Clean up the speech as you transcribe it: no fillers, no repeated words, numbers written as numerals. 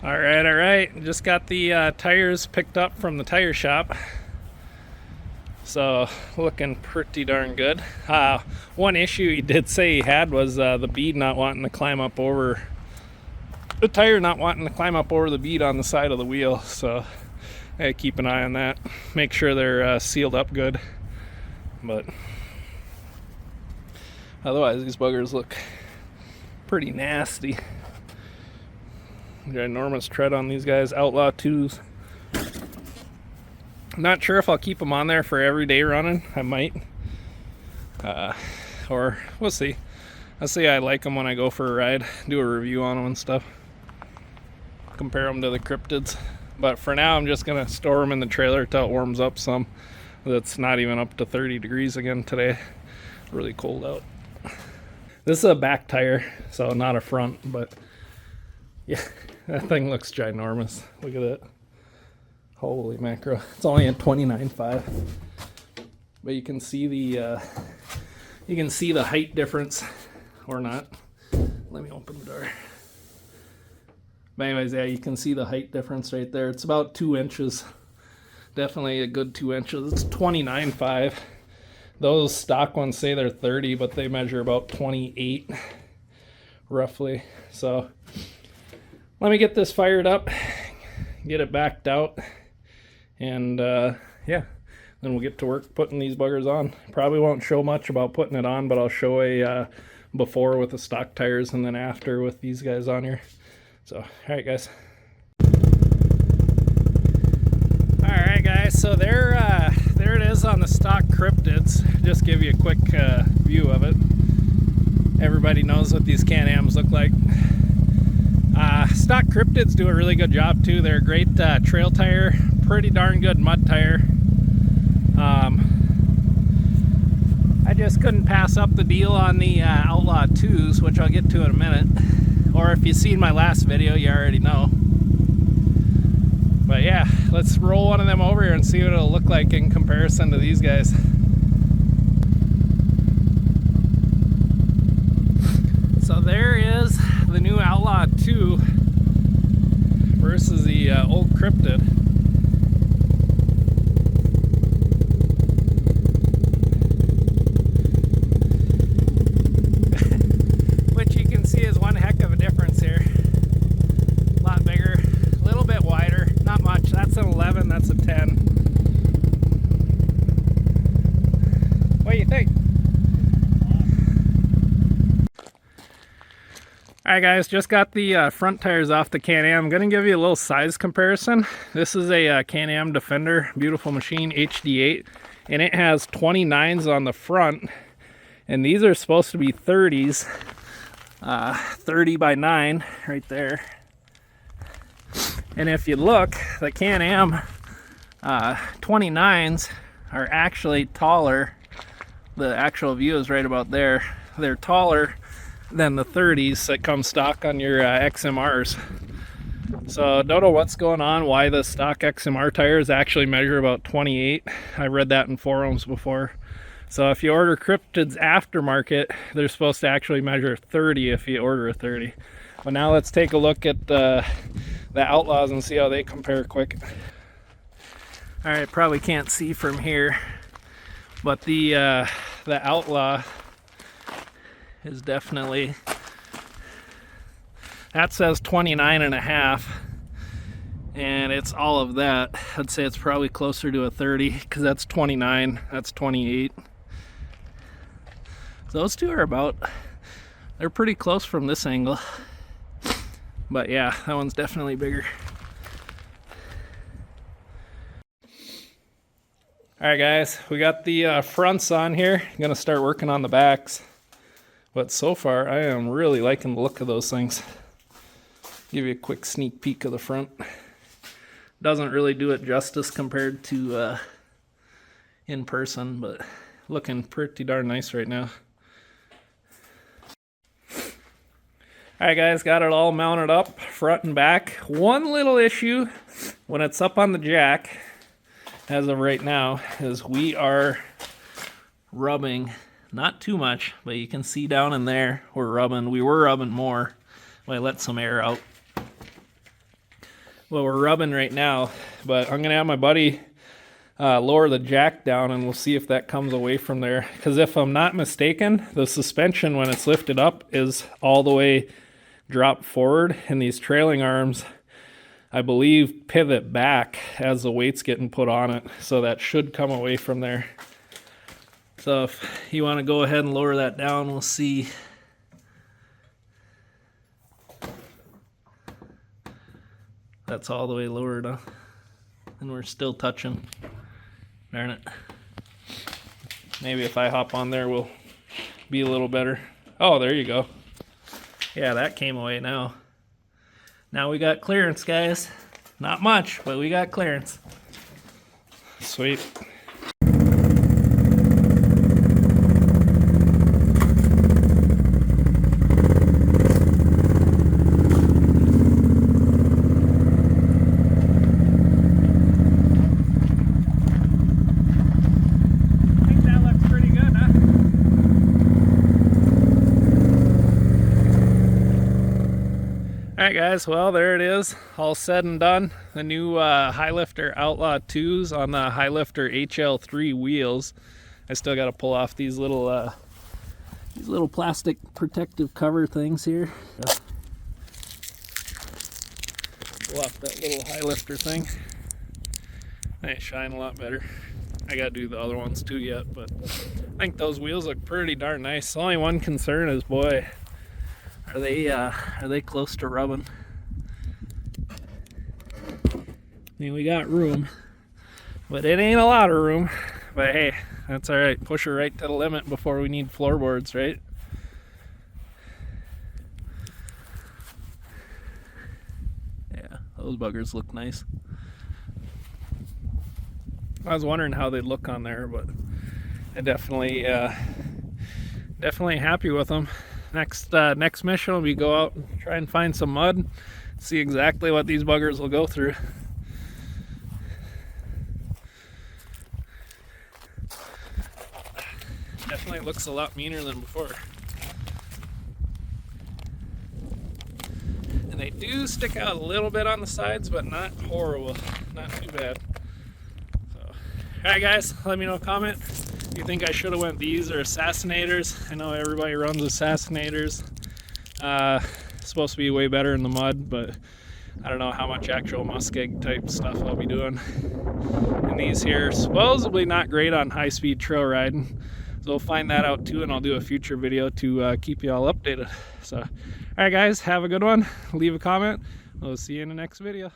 All right. Just got the tires picked up from the tire shop. So, looking pretty darn good. One issue he did say he had was the bead not wanting to climb up over, the tire not wanting to climb up over the bead on the side of the wheel. So, I gotta keep an eye on that. Make sure they're sealed up good. But, otherwise, these buggers look pretty nasty. Ginormous tread on these guys, Outlaw 2s. Not sure if I'll keep them on there for everyday running. I might. Or we'll see. I'll see. I like them when I go for a ride. Do a review on them and stuff. Compare them to the cryptids. But for now, I'm just going to store them in the trailer till it warms up some. It's not even up to 30 degrees again today. Really cold out. This is a back tire, so not a front, but yeah, that thing looks ginormous. Look at it. Holy macro. It's only at 29.5. But you can see the height difference or not. Let me open the door. But anyways, yeah, you can see the height difference right there. It's about 2 inches. Definitely a good 2 inches. It's 29.5. Those stock ones say they're 30, but they measure about 28 roughly. So let me get this fired up, get it backed out, and yeah, then we'll get to work putting these buggers on. Probably won't show much about putting it on, but I'll show a before with the stock tires and then after with these guys on here. So, all right, guys. All right, guys. So there it is on the stock cryptids. Just give you a quick view of it. Everybody knows what these CanAms look like. Stock cryptids do a really good job too. They're a great trail tire, pretty darn good mud tire. I just couldn't pass up the deal on the Outlaw 2s, which I'll get to in a minute. Or if you've seen my last video, you already know. But yeah, let's roll one of them over here and see what it'll look like in comparison to these guys. So there is the new Outlaw 2 versus the old cryptid. Which you can see is one heck of a difference here. A lot bigger, a little bit wider, not much. That's an 11, that's a 10. What do you think? Alright guys, just got the front tires off the CanAm. I'm going to give you a little size comparison. This is a CanAm Defender, beautiful machine, HD8, and it has 29s on the front, and these are supposed to be 30s, 30 by 9 right there. And if you look, the CanAm 29s are actually taller. The actual view is right about there. They're taller than the 30s that come stock on your XMRs. So don't know what's going on, why the stock XMR tires actually measure about 28. I read that in forums before. So if you order cryptids aftermarket, they're supposed to actually measure 30 if you order a 30. But now let's take a look at the Outlaws and see how they compare quick. All right, probably can't see from here, but the Outlaw is definitely, that says 29.5, and it's all of that. I'd say it's probably closer to a 30 because that's 29, that's 28. So those two are about, they're pretty close from this angle, but yeah, that one's definitely bigger. All right guys, we got the fronts on here. I'm gonna start working on the backs. But so far, I am really liking the look of those things. Give you a quick sneak peek of the front. Doesn't really do it justice compared to in person, but looking pretty darn nice right now. Alright guys, got it all mounted up, front and back. One little issue when it's up on the jack, as of right now, is we are rubbing. Not too much, but you can see down in there we're rubbing. We were rubbing more. I let some air out. what we're rubbing right now, but I'm gonna have my buddy lower the jack down and we'll see if that comes away from there, because if I'm not mistaken, the suspension when it's lifted up is all the way dropped forward, and these trailing arms I believe pivot back as the weight's getting put on it, so that should come away from there. So if you want to go ahead and lower that down, we'll see. That's all the way lowered, huh? And we're still touching. Darn it. Maybe if I hop on there, we'll be a little better. Oh, there you go. Yeah, that came away now. Now we got clearance, guys. Not much, but we got clearance. Sweet. Alright guys, well there it is, all said and done. The new High Lifter Outlaw 2s on the High Lifter HL3 wheels. I still got to pull off these little plastic protective cover things here. Pull off that little High Lifter thing. They shine a lot better. I got to do the other ones too yet, but I think those wheels look pretty darn nice. The only one concern is, boy, are they close to rubbing? I mean, we got room, but it ain't a lot of room. But hey, that's all right. Push her right to the limit before we need floorboards, right? Yeah, those buggers look nice. I was wondering how they'd look on there, but I definitely happy with them. Next mission will be go out and try and find some mud, see exactly what these buggers will go through. Definitely looks a lot meaner than before. And they do stick out a little bit on the sides, but not horrible, not too bad. So, alright guys, let me know, comment. You think I should have went these or Assassinators? I know everybody runs Assassinators. It's supposed to be way better in the mud, but I don't know how much actual muskeg type stuff I'll be doing. And these here, supposedly not great on high-speed trail riding. So we'll find that out too, and I'll do a future video to keep you all updated. So, alright guys, have a good one. Leave a comment. We'll see you in the next video.